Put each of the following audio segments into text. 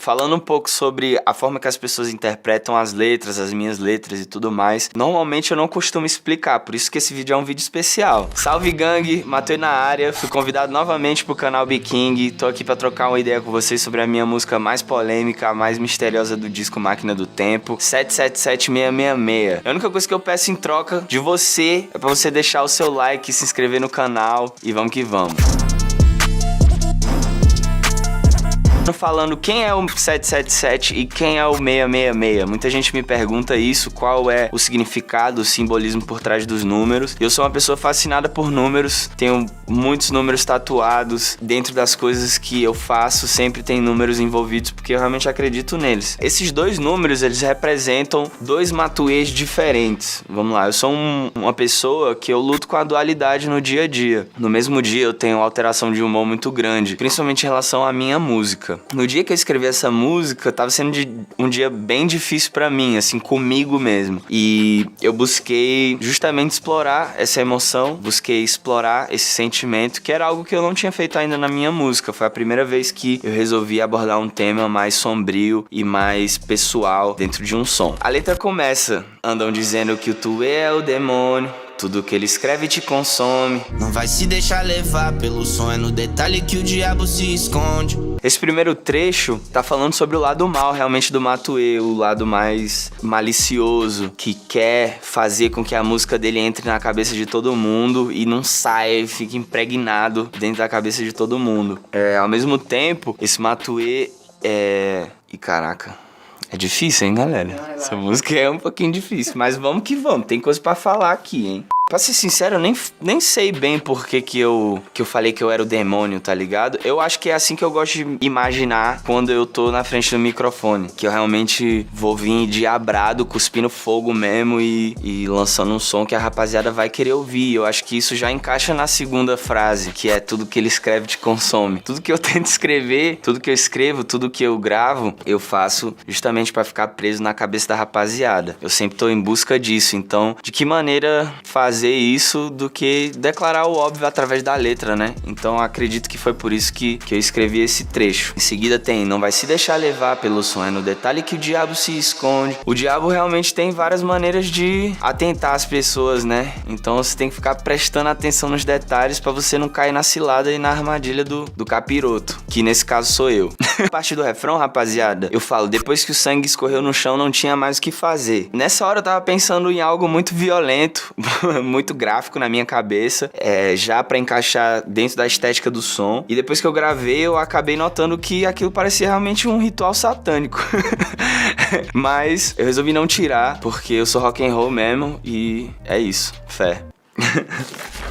Falando um pouco sobre a forma que as pessoas interpretam as letras, as minhas letras e tudo mais, normalmente eu não costumo explicar, por isso que esse vídeo é um vídeo especial. Salve gangue, Matei na área, fui convidado novamente pro canal B-King, tô aqui pra trocar uma ideia com vocês sobre a minha música mais polêmica, a mais misteriosa do disco Máquina do Tempo, 777666. A única coisa que eu peço em troca de você é pra você deixar o seu like, se inscrever no canal e vamos que vamos. Falando quem é o 777 e quem é o 666. Muita gente me pergunta isso, qual é o significado, o simbolismo por trás dos números. Eu sou uma pessoa fascinada por números, tenho muitos números tatuados. Dentro das coisas que eu faço, sempre tem números envolvidos, porque eu realmente acredito neles. Esses dois números, eles representam dois matuês diferentes. Vamos lá, eu sou uma pessoa que eu luto com a dualidade no dia a dia. No mesmo dia eu tenho alteração de humor muito grande, principalmente em relação à minha música. No dia que eu escrevi essa música, tava sendo um dia bem difícil pra mim, assim, comigo mesmo. E eu busquei justamente explorar essa emoção, busquei explorar esse sentimento, que era algo que eu não tinha feito ainda na minha música. Foi a primeira vez que eu resolvi abordar um tema mais sombrio e mais pessoal dentro de um som. A letra começa: andam dizendo que o tu é o demônio, tudo que ele escreve te consome. Não vai se deixar levar pelo som, é no detalhe que o diabo se esconde. Esse primeiro trecho tá falando sobre o lado mal realmente do Matuê, o lado mais malicioso, que quer fazer com que a música dele entre na cabeça de todo mundo e não saia e fique impregnado dentro da cabeça de todo mundo. Ao mesmo tempo, esse Matuê E caraca, é difícil, hein, galera? Essa música é um pouquinho difícil, mas vamos que vamos, tem coisa pra falar aqui, hein? Pra ser sincero, eu nem sei bem por que eu falei que eu era o demônio, tá ligado? Eu acho que é assim que eu gosto de imaginar quando eu tô na frente do microfone. Que eu realmente vou vir diabrado, cuspindo fogo mesmo e lançando um som que a rapaziada vai querer ouvir. Eu acho que isso já encaixa na segunda frase, que é tudo que ele escreve te consome. Tudo que eu tento escrever, tudo que eu escrevo, tudo que eu gravo, eu faço justamente pra ficar preso na cabeça da rapaziada. Eu sempre tô em busca disso, então de que maneira fazer isso do que declarar o óbvio através da letra, né? Então acredito que foi por isso que eu escrevi esse trecho. Em seguida tem: não vai se deixar levar pelo som, é no detalhe que o diabo se esconde. O diabo realmente tem várias maneiras de atentar as pessoas, né? Então você tem que ficar prestando atenção nos detalhes pra você não cair na cilada e na armadilha do capiroto, que nesse caso sou eu. A partir do refrão, rapaziada, eu falo: depois que o sangue escorreu no chão, não tinha mais o que fazer. Nessa hora eu tava pensando em algo muito violento, muito gráfico na minha cabeça, já pra encaixar dentro da estética do som. E depois que eu gravei, eu acabei notando que aquilo parecia realmente um ritual satânico. Mas eu resolvi não tirar, porque eu sou rock and roll mesmo e é isso, fé.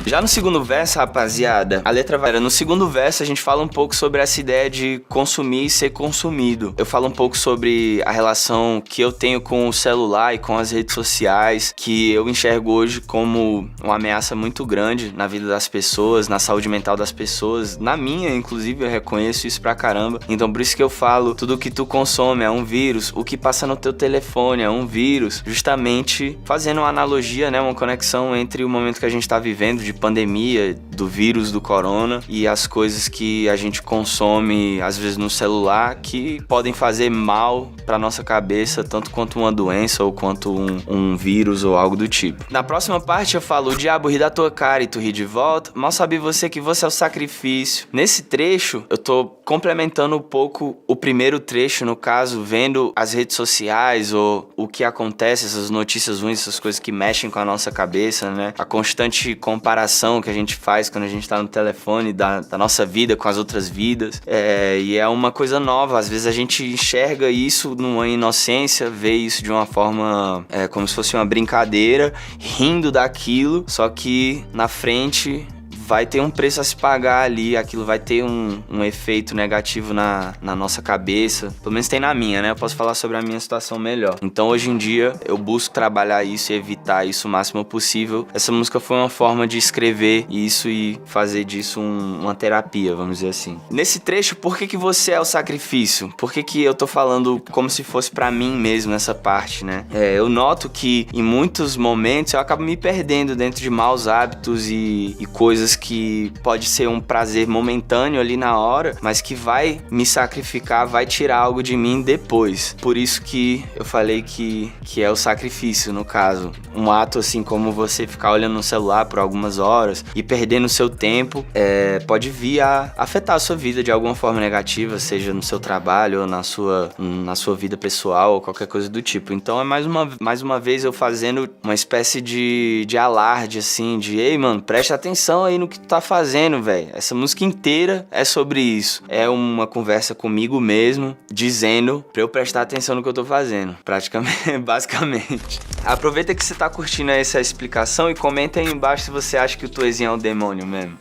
Já no segundo verso, rapaziada, a letra vai... No segundo verso a gente fala um pouco sobre essa ideia de consumir e ser consumido. Eu falo um pouco sobre a relação que eu tenho com o celular e com as redes sociais, que eu enxergo hoje como uma ameaça muito grande na vida das pessoas, na saúde mental das pessoas, na minha, inclusive, eu reconheço isso pra caramba. Então por isso que eu falo: tudo que tu consome é um vírus, o que passa no teu telefone é um vírus, justamente fazendo uma analogia, né, uma conexão entre o momento que a gente tá vivendo de pandemia, do vírus do corona, e as coisas que a gente consome às vezes no celular, que podem fazer mal pra nossa cabeça, tanto quanto uma doença ou quanto um vírus ou algo do tipo. Na próxima parte eu falo: o diabo ri da tua cara e tu ri de volta, mal sabe você que você é o sacrifício. Nesse trecho eu tô complementando um pouco o primeiro trecho, no caso, vendo as redes sociais ou o que acontece, essas notícias ruins, essas coisas que mexem com a nossa cabeça, né? A constante comparação que a gente faz quando a gente tá no telefone da nossa vida com as outras vidas. E é uma coisa nova. Às vezes a gente enxerga isso numa inocência, vê isso de uma forma como se fosse uma brincadeira, rindo daquilo, só que na frente vai ter um preço a se pagar ali, aquilo vai ter um efeito negativo na nossa cabeça. Pelo menos tem na minha, né? Eu posso falar sobre a minha situação melhor. Então hoje em dia eu busco trabalhar isso e evitar isso o máximo possível. Essa música foi uma forma de escrever isso e fazer disso uma terapia, vamos dizer assim. Nesse trecho, por que você é o sacrifício? Por que eu tô falando como se fosse pra mim mesmo nessa parte, né? Eu noto que em muitos momentos eu acabo me perdendo dentro de maus hábitos e coisas que pode ser um prazer momentâneo ali na hora, mas que vai me sacrificar, vai tirar algo de mim depois. Por isso que eu falei que é o sacrifício, no caso. Um ato assim como você ficar olhando no celular por algumas horas e perdendo o seu tempo, pode vir a afetar a sua vida de alguma forma negativa, seja no seu trabalho ou na sua vida pessoal ou qualquer coisa do tipo. Então é mais uma vez eu fazendo uma espécie de alarde, assim, de ei, mano, presta atenção aí no que tu tá fazendo, velho. Essa música inteira é sobre isso. É uma conversa comigo mesmo, dizendo pra eu prestar atenção no que eu tô fazendo. Praticamente, basicamente. Aproveita que você tá curtindo essa explicação e comenta aí embaixo se você acha que o Tuezinho é um demônio mesmo.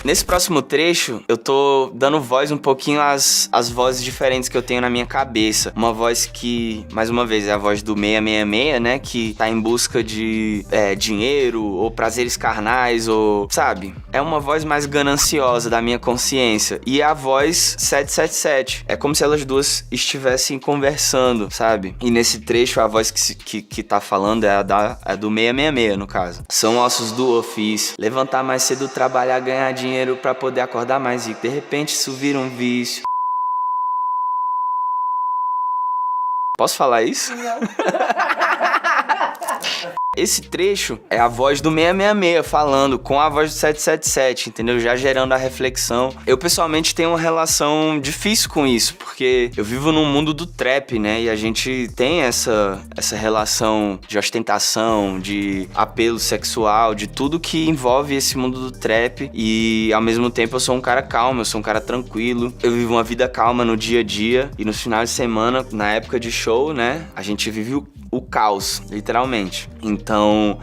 Nesse próximo trecho, eu tô dando voz um pouquinho às vozes diferentes que eu tenho na minha cabeça. Uma voz que, mais uma vez, é a voz do 666, né? Que tá em busca de dinheiro ou prazeres carnais ou... Sabe? É uma voz mais gananciosa da minha consciência. E a voz 777. É como se elas duas estivessem conversando, sabe? E nesse trecho, a voz que tá falando é a do 666, no caso. São ossos do ofício. Levantar mais cedo, trabalhar, ganhar dinheiro pra poder acordar mais rico. De repente isso vira um vício. Posso falar isso? Não. Esse trecho é a voz do 666 falando com a voz do 777, entendeu? Já gerando a reflexão. Eu, pessoalmente, tenho uma relação difícil com isso, porque eu vivo num mundo do trap, né? E a gente tem essa relação de ostentação, de apelo sexual, de tudo que envolve esse mundo do trap. E, ao mesmo tempo, eu sou um cara calmo, eu sou um cara tranquilo. Eu vivo uma vida calma no dia a dia. E nos finais de semana, na época de show, né? A gente vive o caos, literalmente. Então,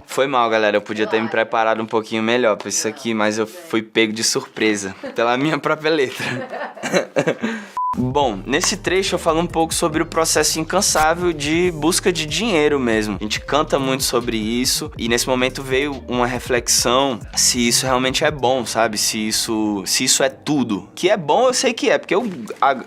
foi mal, galera. Eu podia ter me preparado um pouquinho melhor pra isso aqui, mas eu fui pego de surpresa pela minha própria letra. Bom, nesse trecho eu falo um pouco sobre o processo incansável de busca de dinheiro mesmo. A gente canta muito sobre isso e nesse momento veio uma reflexão se isso realmente é bom, sabe? Se isso é tudo. Que é bom, eu sei que é, porque eu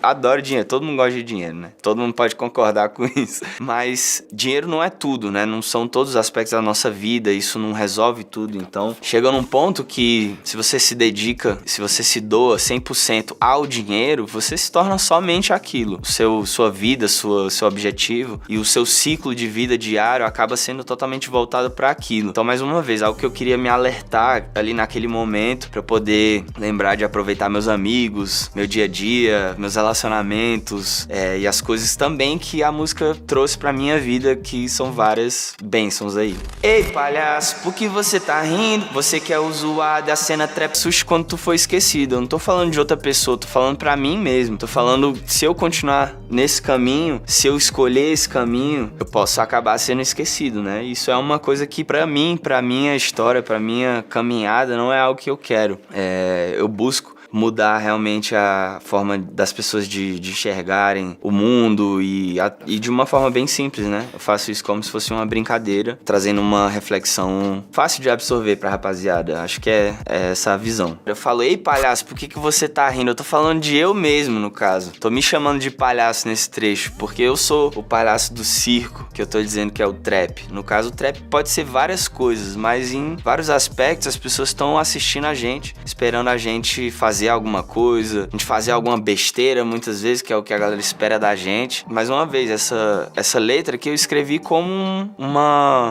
adoro dinheiro. Todo mundo gosta de dinheiro, né? Todo mundo pode concordar com isso. Mas dinheiro não é tudo, né? Não são todos os aspectos da nossa vida, isso não resolve tudo. Então, chega num ponto que se você se dedica, se você se doa 100% ao dinheiro, você se torna somente aquilo. Sua vida, seu objetivo e o seu ciclo de vida diário acaba sendo totalmente voltado para aquilo. Então, mais uma vez, algo que eu queria me alertar ali naquele momento para eu poder lembrar de aproveitar meus amigos, meu dia a dia, meus relacionamentos e as coisas também que a música trouxe pra minha vida, que são várias bênçãos aí. Ei, palhaço, por que você tá rindo? Você quer zoar da cena trap sushi quando tu foi esquecido. Eu não tô falando de outra pessoa, tô falando pra mim mesmo. Tô falando, se eu continuar nesse caminho, se eu escolher esse caminho, eu posso acabar sendo esquecido, né? Isso é uma coisa que pra mim, pra minha história, pra minha caminhada, não é algo que eu quero. Eu busco mudar realmente a forma das pessoas de enxergarem o mundo e de uma forma bem simples, né? Eu faço isso como se fosse uma brincadeira, trazendo uma reflexão fácil de absorver pra rapaziada. Acho que é essa a visão. Eu falo, ei, palhaço, por que você tá rindo? Eu tô falando de eu mesmo, no caso. Tô me chamando de palhaço nesse trecho, porque eu sou o palhaço do circo, que eu tô dizendo que é o trap. No caso, o trap pode ser várias coisas, mas em vários aspectos as pessoas estão assistindo a gente, esperando a gente fazer alguma coisa, a gente fazer alguma besteira muitas vezes, que é o que a galera espera da gente. Mais uma vez, essa letra que eu escrevi como um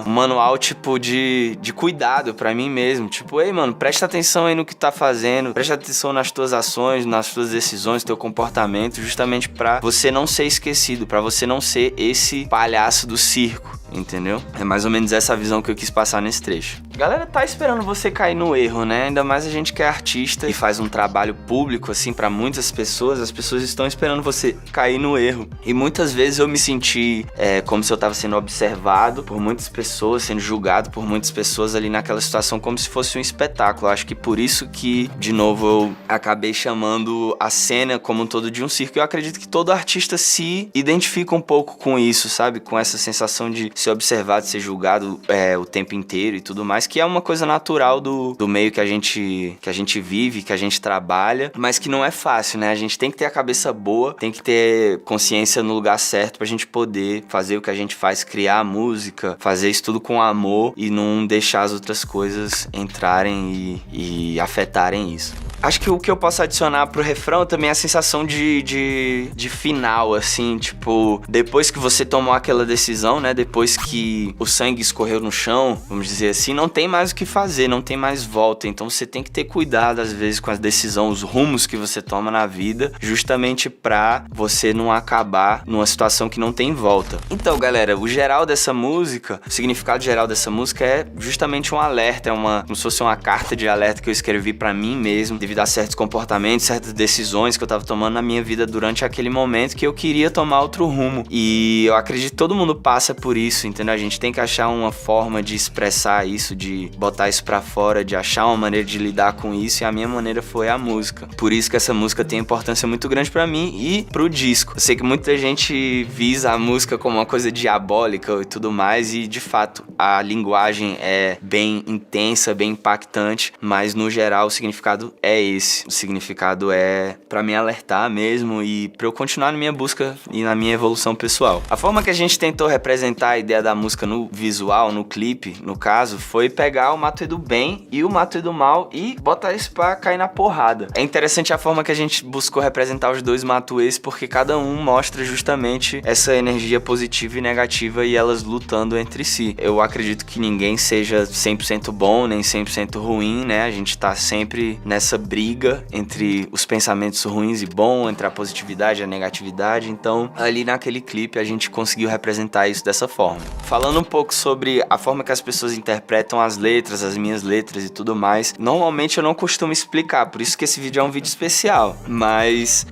manual tipo de cuidado pra mim mesmo, tipo, ei mano, presta atenção aí no que tá fazendo, presta atenção nas tuas ações, nas tuas decisões, teu comportamento, justamente pra você não ser esquecido, pra você não ser esse palhaço do circo, entendeu? É mais ou menos essa visão que eu quis passar nesse trecho. A galera tá esperando você cair no erro, né? Ainda mais a gente que é artista e faz um trabalho público, assim, pra muitas pessoas, as pessoas estão esperando você cair no erro. E muitas vezes eu me senti como se eu tava sendo observado por muitas pessoas, sendo julgado por muitas pessoas ali naquela situação como se fosse um espetáculo. Eu acho que por isso que, de novo, eu acabei chamando a cena como um todo de um circo. Eu acredito que todo artista se identifica um pouco com isso, sabe? Com essa sensação de ser observado, ser julgado o tempo inteiro e tudo mais, mais, que é uma coisa natural do meio que a gente vive, que a gente trabalha, mas que não é fácil, né? A gente tem que ter a cabeça boa, tem que ter consciência no lugar certo pra gente poder fazer o que a gente faz, criar música, fazer isso tudo com amor e não deixar as outras coisas entrarem e afetarem isso. Acho que o que eu posso adicionar pro refrão também é a sensação de final, assim, tipo, depois que você tomou aquela decisão, né, depois que o sangue escorreu no chão, vamos dizer assim, não tem mais o que fazer, não tem mais volta, então você tem que ter cuidado, às vezes, com as decisões, os rumos que você toma na vida, justamente pra você não acabar numa situação que não tem volta. Então, galera, o geral dessa música, o significado geral dessa música é justamente um alerta, como se fosse uma carta de alerta que eu escrevi pra mim mesmo, devido a certos comportamentos, certas decisões que eu tava tomando na minha vida durante aquele momento que eu queria tomar outro rumo. E eu acredito que todo mundo passa por isso, entendeu? A gente tem que achar uma forma de expressar isso, de botar isso pra fora, de achar uma maneira de lidar com isso, e a minha maneira foi a música. Por isso que essa música tem importância muito grande pra mim e pro disco. Eu sei que muita gente visa a música como uma coisa diabólica e tudo mais, e de fato a linguagem é bem intensa, bem impactante, mas no geral o significado é esse. O significado é pra me alertar mesmo e pra eu continuar na minha busca e na minha evolução pessoal. A forma que a gente tentou representar a ideia da música no visual, no clipe, no caso, foi pegar o Matuê do Bem e o Matuê do Mal e botar isso pra cair na porrada. É interessante a forma que a gente buscou representar os dois Matuês, porque cada um mostra justamente essa energia positiva e negativa e elas lutando entre si. Eu acredito que ninguém seja 100% bom, nem 100% ruim, né? A gente tá sempre nessa briga entre os pensamentos ruins e bons, entre a positividade e a negatividade. Então, ali naquele clipe, a gente conseguiu representar isso dessa forma. Falando um pouco sobre a forma que as pessoas interpretam as letras, as minhas letras e tudo mais, normalmente eu não costumo explicar, por isso que esse vídeo é um vídeo especial. Mas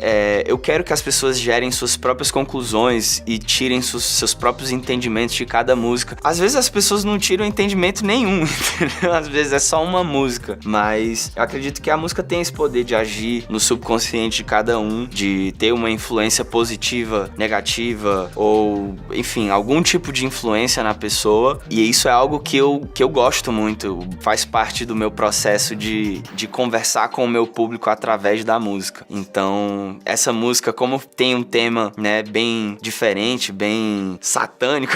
eu quero que as pessoas gerem suas próprias conclusões e tirem seus próprios entendimentos de cada música. Às vezes as pessoas não tiram entendimento nenhum, entendeu? Às vezes é só uma música, mas eu acredito que a música tem esse poder de agir no subconsciente de cada um, de ter uma influência positiva, negativa, ou enfim, algum tipo de influência na pessoa, e isso é algo que eu gosto muito, faz parte do meu processo de conversar com o meu público através da música. Então, essa música, como tem um tema, né, bem diferente, bem satânico,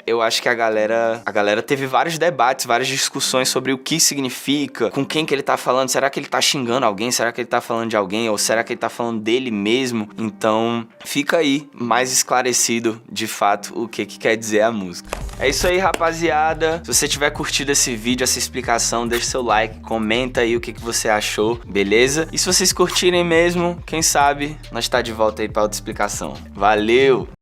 eu acho que a galera teve vários debates, várias discussões sobre o que significa, com quem que ele tá falando, será que ele tá xingando alguém, será que ele tá falando de alguém, ou será que ele tá falando dele mesmo? Então, fica aí mais esclarecido, de fato, o que quer dizer a música. É isso aí, rapaziada. Se você tiver curtido esse vídeo, essa explicação, deixa seu like, comenta aí o que você achou, beleza? E se vocês curtirem mesmo, quem sabe, nós tá de volta aí pra outra explicação. Valeu!